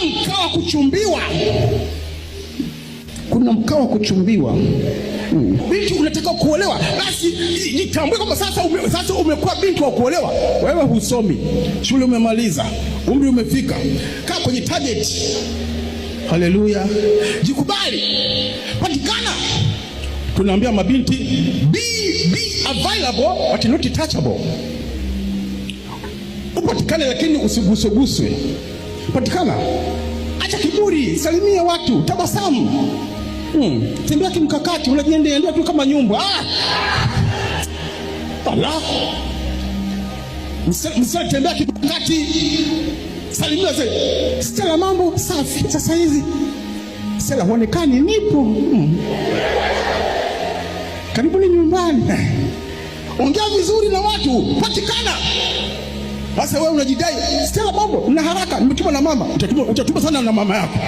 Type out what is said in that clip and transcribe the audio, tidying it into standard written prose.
mkao wa kuchumbiwa. Kuna mkao wa kuchumbiwa. Binti unataka kuolewa, basi jitambue kama sasa umekuwa binti wa kuolewa. Wewe husomi, shule umemaliza, umri umefika, kaa kwenye target. Haleluya. Jikubali, patikana. Tunaambia mabinti, be available but not touchable. Upatikane lakini usiguswe. Patikana, acha kiburi, salimia watu, tabasamu. Tembea kimkakati, unajiendea tu kama nyumba. Allah. Tembea kimkakati. Salimia zile. Stella, mambo safi sasa hizi. Stella, huonekani, nipo. Karibuni nyumbani. Ongea vizuri na watu, patikana. Sasa wewe unajidai, Stella, mambo na haraka, nimetuma na mama. Utatuma sana na mama yako.